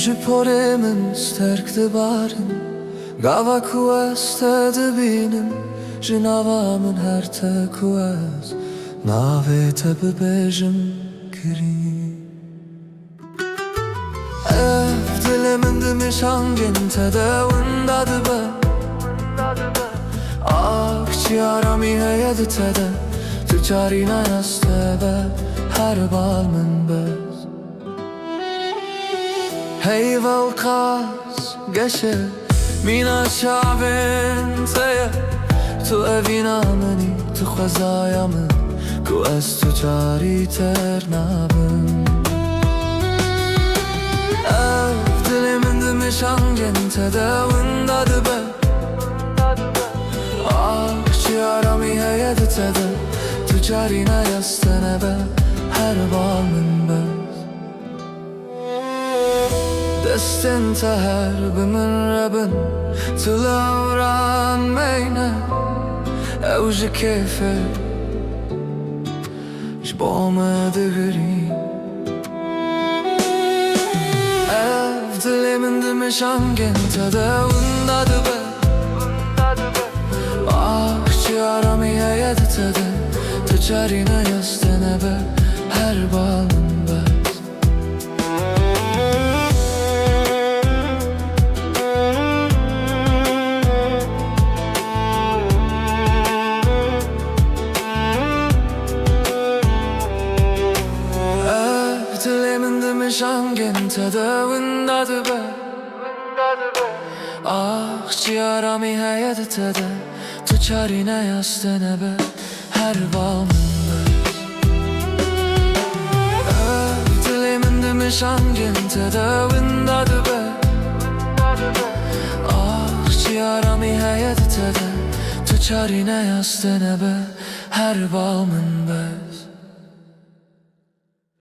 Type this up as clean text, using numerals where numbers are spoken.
Ji porê min sterk dibarin, gava ku ez te dibînim, ji nava min her te ku ez navê te bibêjim kirî. Ev dilê min di mijangên te de winda dibe, akçî aramî heye di te de, tu carî nayas te be her bal min bez. Hey velkas geşe mina çavên te ye, tu evîna minî, tu xwezaya min, ku ez tu carî ter nabim. Ev dilê min di mijangên te de winda dibe, akçî aramî heye di te de, tu carî nayas te nebe her bal min bez. Destin te her bi min rebin, tu lewran meyne, ew ji kêfê ji bo me digirî. Ev dilê min di mijangên te de winda dibe, akçî aramî heye di te de, tu carî nayas te nebe her bal min bez. Mijangên te de winda dibe, akçî aramî heye di te de, tu carî nayas te nebe her bal min bez. Ev dilê min di mijangên te de winda dibe, akçî aramî heye di te de, tu carî nayas te nebe her bal min bez.